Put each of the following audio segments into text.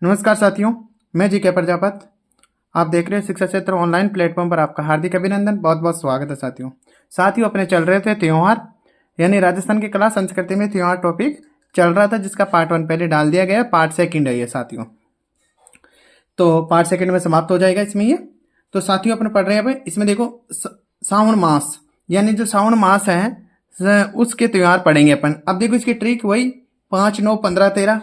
नमस्कार साथियों, मैं जी के प्रजापत। आप देख रहे हैं शिक्षा क्षेत्र ऑनलाइन प्लेटफॉर्म पर आपका हार्दिक अभिनंदन, बहुत बहुत स्वागत है साथियों अपने चल रहे थे त्योहार, यानी राजस्थान की कला संस्कृति में त्योहार टॉपिक चल रहा था, जिसका पार्ट 1 पहले डाल दिया गया, पार्ट 2 है ये साथियों। तो पार्ट 2 में समाप्त हो जाएगा इसमें ये। तो साथियों अपने पढ़ रहे हैं भाई, इसमें देखो सावन मास, यानी जो सावन मास है उसके त्योहार पढ़ेंगे अपन। अब देखो इसकी ट्रिक वही 5, 9, 15, 13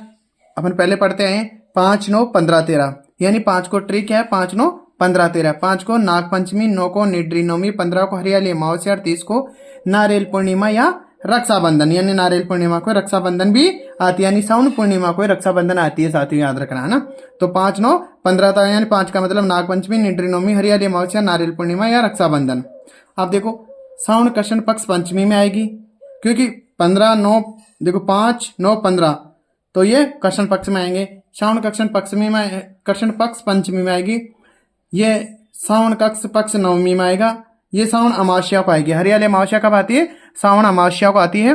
अपन पहले पढ़ते हैं। 5, 9, 15, 13 यानी 5 को ट्रिक है 5, 9, 15, 13। 5 को नाग पंचमी, 9 को निड्री नवमी, 15 को हरियाली अमावस्या, 30 को नारियल पूर्णिमा या रक्षाबंधन, यानी नारियल पूर्णिमा को रक्षाबंधन भी आती है, यानी सावन पूर्णिमा को रक्षाबंधन आती है साथियों, याद रखना है ना। तो 5, 9, 15 था, यानी 5 का मतलब नाग पंचमी, निड्री नवमी, हरियाली अमावस्या, नारियल पूर्णिमा या रक्षाबंधन। आप देखो सावन कृष्ण पक्ष पंचमी में आएगी, क्योंकि 15, 9 देखो 5, 9, 15 तो ये कृष्ण पक्ष में आएंगे। श्रावण कृष्ण पक्ष पंचमी में आएगी, ये सावन पक्ष नवमी में आएगा, ये सावन अमावस्या को आएगी। हरियाली अमावस्या कब आती है? सावन अमावस्या को आती है।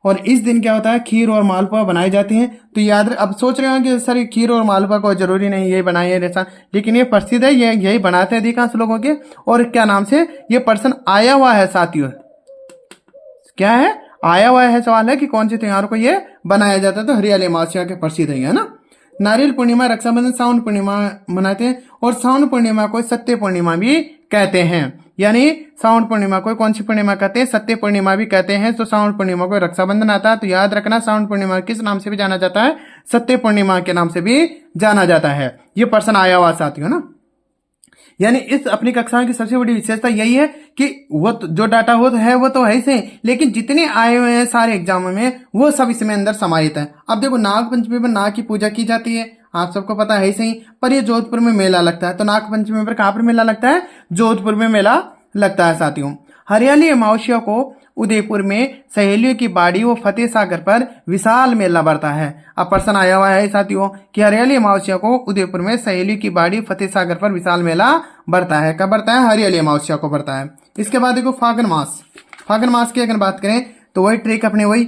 और इस दिन क्या होता है, खीर और मालपुआ बनाए जाते हैं। तो याद अब सोच रहे हो कि सर खीर और मालपुआ को जरूरी नहीं ये बनाइए ऐसा, लेकिन ये प्रसिद्ध है, ये यही बनाते हैं अधिकांश लोगों के। और क्या नाम से ये पर्सन आया हुआ है साथियों, क्या है? आया हुआ है। सवाल है कि कौन से त्योहार को ये बनाया जाता है, तो हरियाली अमावस्या के प्रसिद्ध है ना। नारियल पूर्णिमा, रक्षाबंधन, सावन पूर्णिमा मनाते हैं। और सावन पूर्णिमा को सत्य पूर्णिमा भी कहते हैं, यानी सावन पूर्णिमा को कौन सी पूर्णिमा कहते हैं? सत्य पूर्णिमा भी कहते हैं। तो सावन पूर्णिमा को रक्षाबंधन आता है, तो याद रखना सावन पूर्णिमा किस नाम से भी जाना जाता है? सत्य पूर्णिमा के नाम से भी जाना जाता है। ये पर्सन आया हुआ साथियों ना। यानी इस अपनी कक्षाओं की सबसे बड़ी विशेषता यही है कि वो जो डाटा हो है वो तो है ही सही, लेकिन जितने आए हुए हैं सारे एग्जामों में वो सब इसमें अंदर समाहित है। अब देखो नाग पंचमी पर नाग की पूजा की जाती है, आप सबको पता है ही सही, पर ये जोधपुर में मेला लगता है। तो नाग पंचमी पर कहाँ पर मेला लगता है? जोधपुर में मेला लगता है साथियों। हरियाली अमावस्या को उदयपुर में सहेलियों की बाड़ी व फतेह सागर पर विशाल मेला बढ़ता है। अब प्रश्न आया हुआ है साथियों कि हरियाली अमावस्या को उदयपुर में सहेलियों की बाड़ी फतेह सागर पर विशाल मेला बढ़ता है। कब बढ़ता है? हरियाली अमावस्या को बढ़ता है। इसके बाद देखो फागुन मास। फागुन मास की अगर बात करें तो वही ट्रिक अपने वही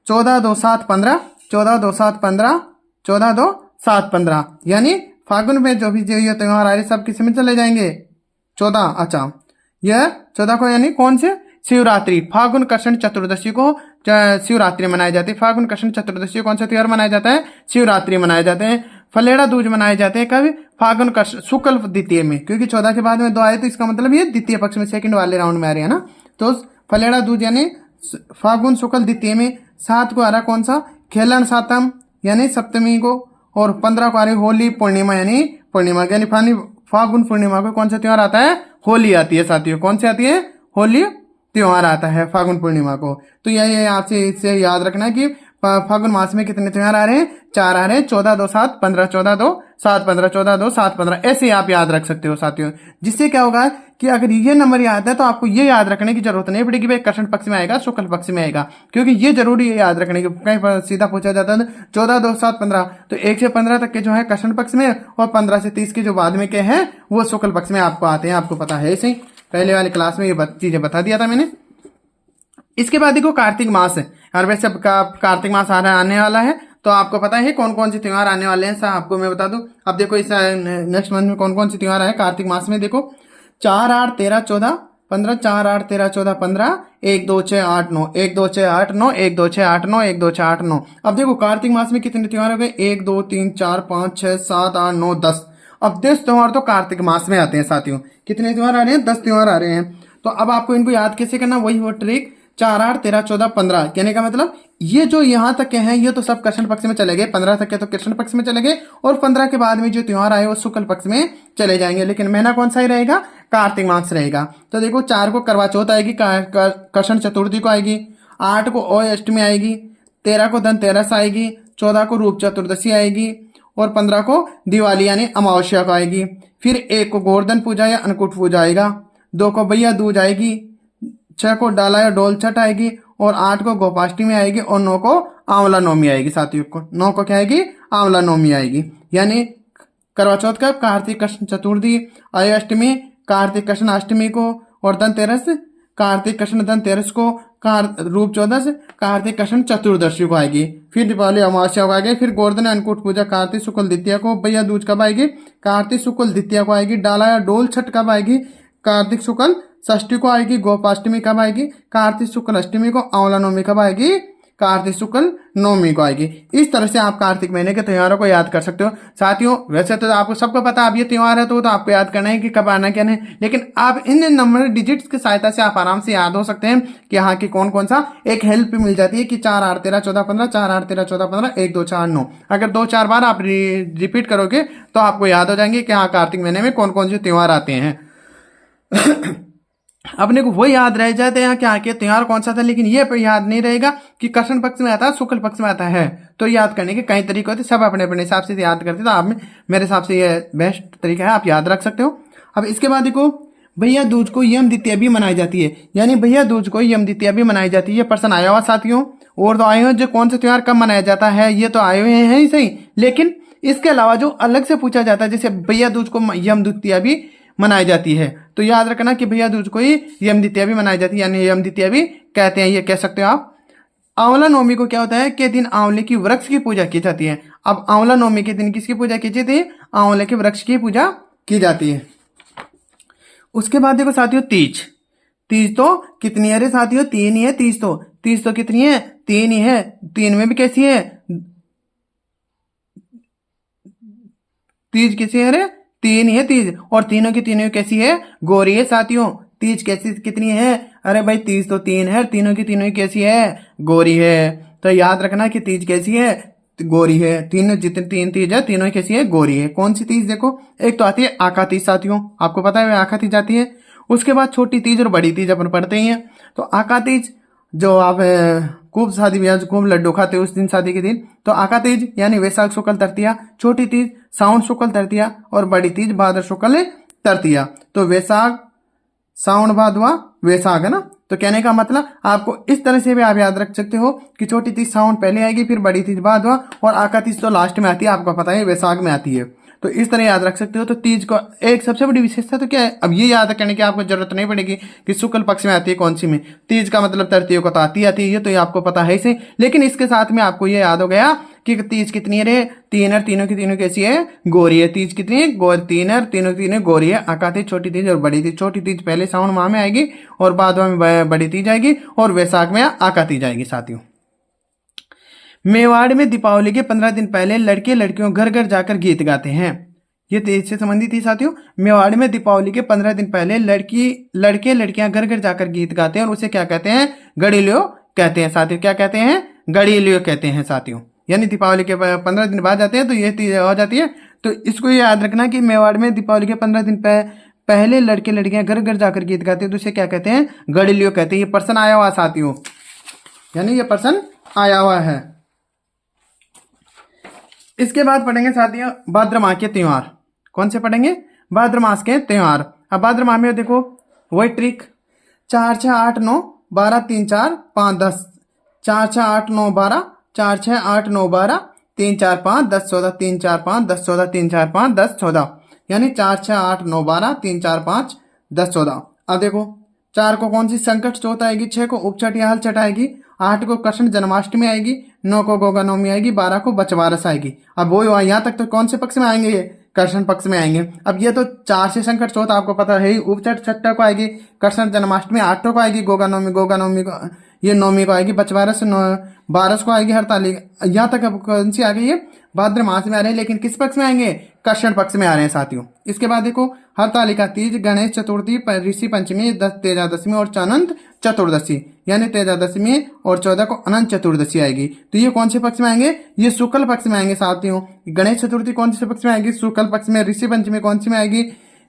14, 2, 7, 15, 14, 2, 7, 15, 14, 2, 7, 15, यानी फागुन में जो भी ये त्योहार आ रहे सब किस में चले जाएंगे? 14। अच्छा, यह 14 को यानी कौन से? शिवरात्रि, फागुन कृष्ण चतुर्दशी को शिवरात्रि मनाई जाती है। फागुन कृष्ण चतुर्दशी कौन सा त्योहार मनाया जाता है? शिवरात्रि मनाए जाते हैं। फलेड़ा दूज मनाए जाते हैं कब? फागुन कृष्ण शुक्ल द्वितीय में, क्योंकि 14 के बाद में 2 आए, तो इसका मतलब ये द्वितीय पक्ष में सेकंड वाले राउंड में आ रहे हैं ना। तो फलेड़ा दूज यानी फागुन शुक्ल द्वितीय में। 7 को आ रहा कौन सा? खेलन सातम यानी सप्तमी को। और 15 को आ रही होली पूर्णिमा, यानी पूर्णिमा यानी फागुन पूर्णिमा को कौन सा त्योहार आता है? होली आती है साथियों। कौन सी आती है? होली त्योहार आता है फागुन पूर्णिमा को। तो यही आपसे इससे याद रखना है कि फागुन मास में कितने त्योहार आ रहे हैं? 4 आ रहे हैं। 14, 2, 7, 15, 14, 2, 7, 15, 14, 2, 7, 15, ऐसे आप याद रख सकते हो साथियों। जिससे क्या होगा कि अगर ये नंबर याद है तो आपको ये याद रखने की जरूरत नहीं पड़ेगी भाई कृष्ण पक्ष में आएगा शुक्ल पक्ष में आएगा, क्योंकि ये जरूरी है याद रखने की। कहीं पर सीधा पूछा जाता है 14, 2, 7, 15, तो 1 से 15 तक के जो है कृष्ण पक्ष में, और 15 से 30 के जो बाद में के हैं वो शुक्ल पक्ष में आपको आते हैं। आपको पता है सही, पहले वाली क्लास में ये चीजें बता दिया था मैंने। इसके बाद देखो कार्तिक मास है, हर वैसे कार्तिक मास आने वाला है, तो आपको पता है कौन कौन से त्योहार आने वाले हैं, आपको मैं बता दूं। अब देखो इस नेक्स्ट मंथ में कौन कौन से त्योहार है कार्तिक मास में। देखो 4, 8, 13, 14, 15, 4, 8, 13, 14, 15, 1, 2, 6, 8, 9, 1, 2, 6, 8, 9, 1, 2, 6, 8, 9, 1, 2, 6, 8, 9। अब देखो कार्तिक मास में कितने त्योहार हो गए? 1, 2, 3, 4, 5, 6, 7, 8, 9, 10। अब 10 त्योहार तो कार्तिक मास में आते हैं साथियों। कितने त्योहार आ रहे हैं? 10 त्योहार आ रहे हैं। तो अब आपको इनको याद कैसे करना? वही वो ट्रिक 4, 8, 13, 14, 15 कहने का मतलब ये जो यहां तक के हैं ये तो सब कृष्ण पक्ष में चले गए, 15 तक के तो कृष्ण पक्ष में चले गए, और 15 के बाद में जो त्योहार आए वो शुक्ल पक्ष में चले जाएंगे। लेकिन महीना कौन सा ही रहेगा? कार्तिक मास रहेगा। तो देखो 4 को करवा चौथ आएगी, कृष्ण चतुर्थी को आएगी, 8 को अष्टमी आएगी, 13 को धनतेरस आएगी, 14 को रूप चतुर्दशी आएगी, और 15 को दिवाली यानी अमावस्या को आएगी। फिर 1 को गोवर्धन पूजा या अन्नकूट पूजा आएगा, 2 को भैया दूज आएगी, 6 को डाला या डोल छठ आएगी, और 8 को गोपाष्टमी आएगी, और 9 को आंवला नवमी आएगी साथियों को। 9 को क्या आएगी? आंवला नवमी आएगी। यानी करवा चौथ का कार्तिक कृष्ण चतुर्थी, अष्टमी कार्तिक कृष्ण अष्टमी को, और धनतेरस कार्तिक कृष्ण धनतेरस को रूप चौदस, कार्तिक कृष्ण चतुर्दशी को आएगी। फिर दीपावली अमावस्या को आएगी। फिर गोवर्धन अन्नकूट पूजा कार्तिक शुक्ल द्वितीया को। भैया दूज कब आएगी? कार्तिक शुक्ल द्वितीया को आएगी। डाला या डोल छठ कब आएगी? कार्तिक शुक्ल षष्ठी को आएगी। गोपाष्टमी कब आएगी? कार्तिक शुक्ल अष्टमी को। आंवला नवमी कब आएगी? कार्तिक शुक्ल नवमी को आएगी। इस तरह से आप कार्तिक महीने के त्योहारों को याद कर सकते हो। साथियों वैसे तो आपको सबको पता अब ये त्योहार है तो आपको याद करना है कि कब आना क्या नहीं, लेकिन आप इन नंबर डिजिट्स की सहायता से आप आराम से याद हो सकते हैं कि हाँ कि कौन कौन सा। एक हेल्प मिल जाती है कि 4 8 13 14 15, 4 8 13 14 15, 1 2 4 9। अगर 2 4 बार आप रिपीट करोगे तो आपको याद हो जाएंगे कि हाँ कार्तिक महीने में कौन कौन से त्योहार आते हैं। अपने को वो याद रह जाते हैं कि आके त्योहार कौन सा था, लेकिन ये याद नहीं रहेगा कि कृष्ण पक्ष में आता है शुक्ल पक्ष में आता है। तो याद करने के कई तरीके होते हैं, सब अपने अपने हिसाब से याद करते, तो आप में मेरे हिसाब से ये बेस्ट तरीका है, आप याद रख सकते हो। अब इसके बाद देखो भैया दूज को यम द्वितीया भी मनाई जाती है, यानी भैया दूज को यम द्वितीया भी मनाई जाती है। ये पर्सन आया हुआ साथियों, और तो आए हुए जो कौन सा त्योहार कब मनाया जाता है ये तो आए हुए हैं ही सही, लेकिन इसके अलावा जो अलग से पूछा जाता है जैसे भैया दूज को यम द्वितीया भी मनाई जाती है, तो याद रखना कि भैया दूज को ही यम द्वितीया भी मनाई जाती है, यानी यम द्वितीया भी कहते हैं, ये कह सकते हो आप। आंवला नवमी को क्या होता है कि दिन आंवले की वृक्ष की पूजा की जाती है। अब आंवला नवमी के दिन किसकी पूजा की जाती है? आंवले के वृक्ष की पूजा की जाती है। उसके बाद देखो साथियों तीज। तीज तो कितनी है रे साथियों? 3 ही है तीज तो। तीज तो कितनी है? 3 ही है। 3 में भी कैसी है? तीज कैसी है रे? 3 ही है तीज, और तीनों की तीनों कैसी है? गोरी है साथियों। तीज कैसी कितनी है? अरे भाई तीज तो 3 है, तीनों की तीनों कैसी है? गोरी है। तो याद रखना कि तीज कैसी है? गोरी है। तीनों जितने 3 तीज है तीनों कैसी है? गोरी है। कौन सी तीज? देखो एक तो आती है आका तीज साथियों, आपको पता है आका तीज आती है। उसके बाद छोटी तीज और बड़ी तीज अपन पढ़ते ही हैं। तो आका तीज जो आप खूब शादी ब्याह खूब लड्डू खाते उस दिन शादी के दिन, तो आका तीज यानी वैशाख शुक्ल तृतीया, छोटी तीज साउन शुक्ल तृतीया, और बड़ी तीज भाद्र शुक्ल तृतीया। तो वैशाख साउन भादवा वैशाख है ना। तो कहने का मतलब आपको इस तरह से भी आप याद रख सकते हो कि छोटी तीज साउन पहले आएगी, फिर बड़ी तीज भादवा, और आका तीज तो लास्ट में आती है, आपको पता है वैशाख में आती है। तो इस तरह याद रख सकते हो। तो तीज को एक सबसे बड़ी विशेषता तो क्या है, अब ये याद करने की आपको जरूरत नहीं पड़ेगी कि शुक्ल पक्ष में आती है कौन सी में। तीज का मतलब तृतीय को तो आती है, ये तो ये आपको पता है ही सही, लेकिन इसके साथ में आपको ये याद हो गया कि तीज कितनी है? 3 है, तीनों की तीनों कैसी है? गोरी है। तीज कितनी है? 3 है, तीनों की तीनों गोरी है। आका तीज, छोटी तीज और बड़ी तीज। छोटी तीज पहले सावन माह में आएगी, और बाद में बड़ी तीज आएगी, और वैशाख में आका तीज आएगी साथियों। मेवाड़ में दीपावली के 15 दिन पहले लड़के लड़कियों घर घर जाकर गीत गाते हैं। ये तीज से संबंधित थी साथियों। मेवाड़ में दीपावली के 15 दिन पहले लड़के लड़कियां घर घर जाकर गीत गाते हैं, और उसे क्या कहते हैं? गड़ीलियो कहते हैं साथियों। क्या कहते हैं? गड़ीलियो कहते हैं साथियों। यानी दीपावली के 15 दिन बाद जाते हैं तो ये तीज हो जाती है। तो इसको याद रखना कि मेवाड़ में दीपावली के 15 दिन पहले लड़के लड़कियां घर घर जाकर गीत गाते हैं, तो उसे क्या कहते हैं? गड़ीलियो कहते हैं। ये पर्सन आया हुआ साथियों, यानी ये पर्सन आया हुआ है। इसके बाद पढ़ेंगे साथियों भाद्र माह के त्योहार। कौन से पढ़ेंगे? भाद्र मास के त्योहार। अब भाद्र माह में देखो वही ट्रिक 4 6 8 9 12 3 4 5 10, 4 6 8 9 12, 4 6 8 9 12, 3 4 5 10 14, 3 4 5 10 14, 3 4 5 10 14, यानी 4 6 8 9 12, 3 4 5 10 14। अब देखो 4 को कौन सी संकट चौथ आएगी, 6 को उपचट या हलचट आएगी, 8 को कृष्ण जन्माष्टमी आएगी, 9 को गोगा नवमी आएगी, 12 को बचवारस आएगी। अब वो यहाँ तक तो कौन से पक्ष में आएंगे? ये कृष्ण पक्ष में आएंगे। अब ये तो 4 से संकट चौथ आपको पता है ही। उपचट 6 को आएगी, कृष्ण जन्माष्टमी 8 को आएगी, गोगा नवमी को ये 9वीं को आएगी, बचवारस 12 को आएगी, हड़ताली यहाँ तक अब कौन सी आ गई है? भाद्र मास में आ रहे हैं, लेकिन किस पक्ष में आएंगे? कृष्ण पक्ष में आ रहे हैं साथियों। इसके बाद देखो हरतालिका तीज, गणेश चतुर्थी, ऋषि पंचमी, तेजा दशमी और अनंत चतुर्दशी, यानी तेजा दशमी और 14 को अनंत चतुर्दशी आएगी। तो ये कौन से पक्ष में आएंगे? ये शुक्ल पक्ष में आएंगे साथियों। गणेश चतुर्थी कौन से पक्ष में आएगी? शुक्ल पक्ष में। ऋषि पंचमी कौन सी में आएगी?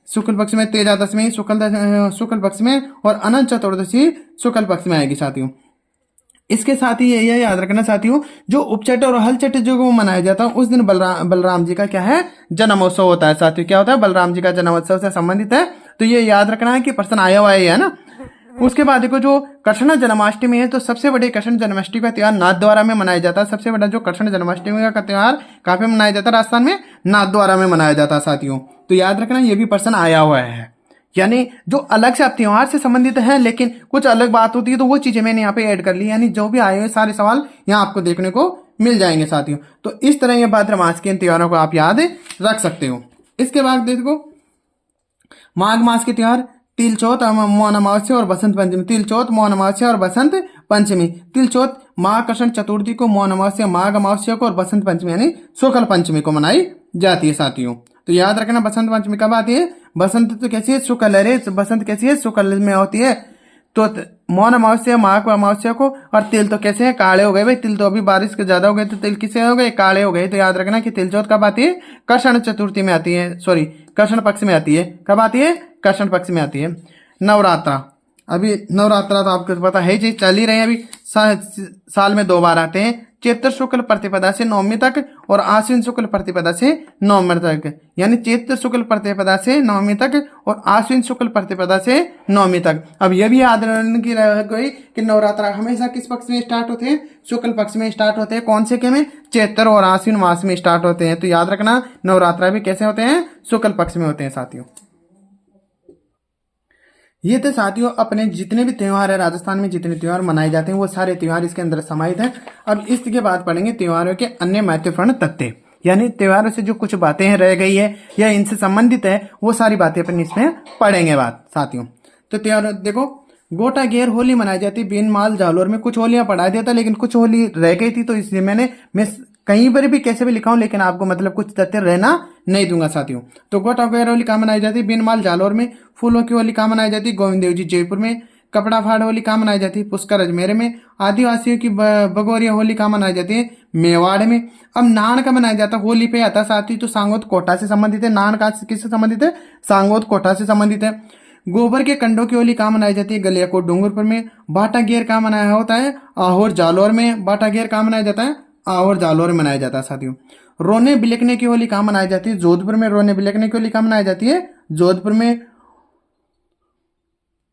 शुक्ल पक्ष में। तेजा दशमी शुक्ल पक्ष में, और अनंत चतुर्दशी शुक्ल पक्ष में आएगी साथियों। इसके साथ ही ये याद रखना साथियों, जो उपचट और हलचट जो वो मनाया जाता है उस दिन बलराम जी का क्या है? जन्मोत्सव होता है साथियों। क्या होता है? बलराम जी का जन्मोत्सव से संबंधित है। तो ये याद रखना है कि पर्सन आया हुआ है ना। उसके बाद देखो जो कृष्ण जन्माष्टमी है, तो सबसे बड़े कृष्ण जन्माष्टमी का त्योहार नाथद्वारा में मनाया जाता है। सबसे बड़ा जो कृष्ण जन्माष्टमी का त्योहार कहाँ पे मनाया जाता है? राजस्थान में नाथद्वारा में मनाया जाता है साथियों। तो याद रखना ये भी पर्सन आया हुआ है। यानी जो अलग से आप त्योहार से संबंधित है लेकिन कुछ अलग बात होती है, तो वो चीजें मैंने यहाँ पे ऐड कर ली। यानी जो भी आए हुए सारे सवाल यहाँ आपको देखने को मिल जाएंगे साथियों। तो इस तरह ये भाद्र मास के इन त्योहारों को आप याद रख सकते हो। इसके बाद देखो माघ मास के त्योहार तिल चौथ, मौन अमावस्या और बसंत पंचमी। तिल चौथ, मौन अमावस्या और बसंत पंचमी। तिल चौथ माघ कृष्ण चतुर्थी को, मौन अमावस्या माघ अमावस्या को और बसंत पंचमी यानी शुक्ल पंचमी को मनाई जाती है साथियों। तो याद रखना बसंत पंचमी कब आती है? बसंत तो कैसी है? शुक्ल। अरे बसंत कैसी है? शुक्ल में होती है। तो मौन अमावस्या माघ अमावस्या को, और तिल तो कैसे है? काले हो गए भाई। तिल तो अभी बारिश के ज्यादा हो गए तो तिल किसे हो गए? काले हो गए। तो याद रखना कि तिल चौथ कब आती है? कृष्ण चतुर्थी में आती है, सॉरी कृष्ण पक्ष में आती है। कब आती है? कृष्ण पक्ष में आती है। नवरात्रा, अभी नवरात्रा तो आपको पता है जी, चल ही रहे हैं अभी। साल में 2 बार आते हैं, चैत्र शुक्ल प्रतिपदा से नवमी तक और आश्विन शुक्ल प्रतिपदा से नवमी तक। यानी चैत्र शुक्ल प्रतिपदा से नवमी तक और आश्विन शुक्ल प्रतिपदा से नवमी तक। अब यह भी याद रखने की रह गई कि नवरात्रा हमेशा किस पक्ष में स्टार्ट होते हैं? शुक्ल पक्ष में स्टार्ट होते हैं। कौन से के में? चैत्र और आश्विन मास में स्टार्ट होते हैं। तो याद रखना नवरात्रा भी कैसे होते हैं? शुक्ल पक्ष में होते हैं साथियों। ये थे साथियों अपने जितने भी त्योहार है, राजस्थान में जितने त्योहार मनाए जाते हैं वो सारे त्योहार इसके अंदर समाहित हैं। अब इसके बाद पढ़ेंगे त्योहारों के अन्य महत्वपूर्ण तथ्य, यानी त्योहारों से जो कुछ बातें हैं रह गई है या इनसे संबंधित है वो सारी बातें अपन इसमें पढ़ेंगे बात साथियों। तो त्योहार देखो, गोटा घेर होली मनाई जाती है बीन माल जालोर में। कुछ होलियां पढ़ा दिया था लेकिन कुछ होली रह गई थी, तो इसलिए मैं कहीं पर भी कैसे भी लिखा हूं लेकिन आपको मतलब कुछ तथ्य रहना नहीं दूंगा साथियों। तो गोटा घेर होली कहाँ मनाई जाती है? बीन माल जालोर में। फूलों की होली कहाँ मनाई जाती है? गोविंद देव जी जयपुर में। कपड़ा फाड़ होली कहाँ मनाई जाती है? पुष्कर अजमेर में। आदिवासियों की बगोरिया होली कहाँ मनाई जाती है? मेवाड़ में। अब नान का मनाया जाता है? होली पे आता साथियों तो सांगोद कोटा से संबंधित है। नान का किससे संबंधित है? सांगोद कोटा से संबंधित है। गोबर के कंडों की होली कहाँ मनाई जाती है? गलियाकोट डूंगरपुर में। बाटा घेर कहाँ मनाया होता है? आहोर जालोर में। बाटा घेर कहाँ मनाया जाता है? आहोर जालोर में मनाया जाता है साथियों। रोने बिलकने की होली कहाँ मनाई जाती है? जोधपुर में। रोने बिलकने की होली कहाँ मनाई जाती है? जोधपुर में।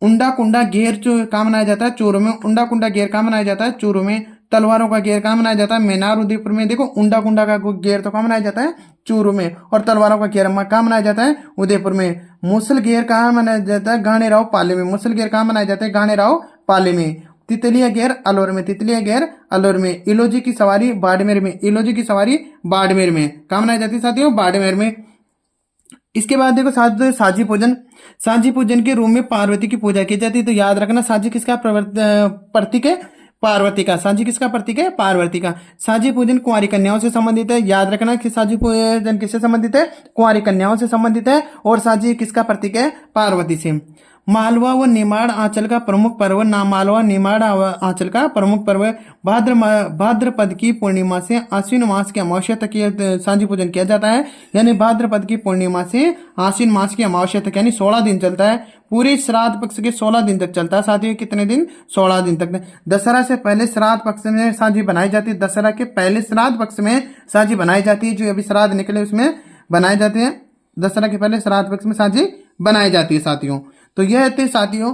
उंडा कुंडा घेर जो कहाँ मनाया जाता है? चूरू में। उंडा कुंडा घेर कहाँ मनाया जाता है? चूरू में। तलवारों का घेर कहाँ मनाया जाता है? मेनार उदयपुर में। देखो उंडा कुंडा का घेर तो कहाँ मनाया जाता है? चूरू में। और तलवारों का घेर कहाँ मनाया जाता है? उदयपुर में। मुसल घेर कहाँ मनाया जाता है? गाणेराव पाली में। मुसल घेर कहाँ मनाया जाता है? गाणेराव पाली में। तितलिया घेर अलोर में। तितलिया घेर अलोर में। इलोजी की सवारी बाड़मेर में। इलोजी की सवारी बाड़मेर में। कहाँ मनाई जाती है साथियों? बाड़मेर में। इसके बाद देखो साझी पूजन। साझी पूजन के रूम में पार्वती की पूजा की जाती है। तो याद रखना साझी किसका प्रतीक है? पार्वती का। साझी किसका प्रतीक है? पार्वती का। साझी पूजन कुंवारी कन्याओं से संबंधित है। याद रखना कि साझी पूजन किससे संबंधित है? कुंवारी कन्याओं से संबंधित है। और साझी किसका प्रतीक है? पार्वती से। मालवा व निमाड़ आंचल का प्रमुख पर्व। मालवा निमाड़ आंचल का प्रमुख पर्व भाद्रपद की पूर्णिमा से आश्विन मास की अमावस्या तक ये सांझी पूजन किया जाता है। यानी भाद्रपद की पूर्णिमा से आश्विन मास की अमावस्या तक यानी 16 दिन चलता है। पूरे श्राद्ध पक्ष के 16 दिन तक चलता है साथियों। कितने दिन? 16 दिन तक। दशहरा से पहले श्राद्ध पक्ष में सांझी बनाई जाती है। दशहरा के पहले श्राद्ध पक्ष में सांझी बनाई जाती है। जो अभी श्राद्ध निकले उसमें बनाए जाते हैं। दशहरा के पहले श्राद्ध पक्ष में सांझी बनाई जाती है साथियों। तो यह थे साथियों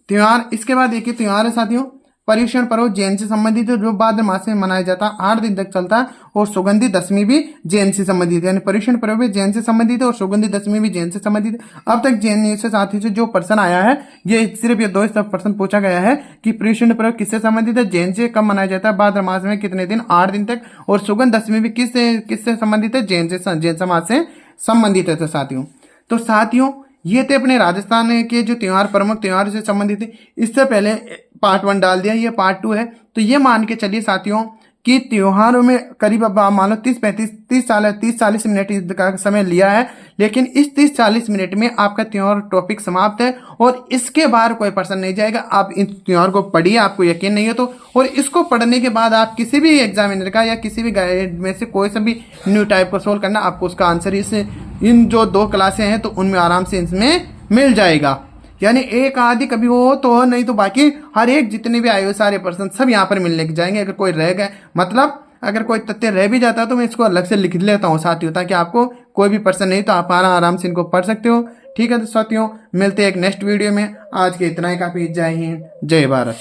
त्योहार। इसके बाद एक त्योहार है साथियों पर्युषण पर्व, जैन से संबंधित है, जो भाद्र मास में मनाया जाता है, 8 दिन तक चलता है। और सुगंधी दशमी भी जैन से संबंधित है। यानी पर्युषण पर्व भी जैन से संबंधित है और सुगंधी दशमी भी जैन से संबंधित है। अब तक जैन से साथी से जो प्रश्न आया है ये सिर्फ ये 2 प्रश्न पूछा गया है कि पर्युषण पर्व किससे संबंधित है? जैन से। कब मनाया जाता है? भाद्र मास में। कितने दिन? 8 दिन तक। और सुगंध दशमी भी किससे संबंधित है? जैन से, जैन समाज से संबंधित है साथियों। तो साथियों ये थे अपने राजस्थान के जो त्योहार, प्रमुख त्योहार से संबंधित है। इससे पहले पार्ट 1 डाल दिया, ये पार्ट 2 है। तो ये मान के चलिए साथियों कि त्योहारों में करीब अब मान लो 30-40 मिनट का समय लिया है, लेकिन इस 30-40 मिनट में आपका त्योहार टॉपिक समाप्त है और इसके बाहर कोई प्रश्न नहीं जाएगा। आप इस त्योहार को पढ़िए, आपको यकीन नहीं है तो, और इसको पढ़ने के बाद आप किसी भी एग्जामिनर का या किसी भी गाइड में से कोई सा भी न्यू टाइप को सोल्व करना, आपको उसका आंसर इन जो 2 क्लासें हैं तो उनमें आराम से इसमें मिल जाएगा। यानी एक आदि कभी हो तो हो, नहीं तो बाकी हर एक जितने भी आए हुए सारे पर्सन सब यहाँ पर मिलने जाएंगे। अगर कोई रह गए, मतलब अगर कोई तथ्य रह भी जाता है तो मैं इसको अलग से लिख लेता हूँ साथियों, ताकि आपको कोई भी पर्सन नहीं तो आप आराम से इनको पढ़ सकते हो। ठीक है तो साथियों मिलते हैं एक नेक्स्ट वीडियो में। आज के इतना ही काफी। जय हिंद, जय भारत।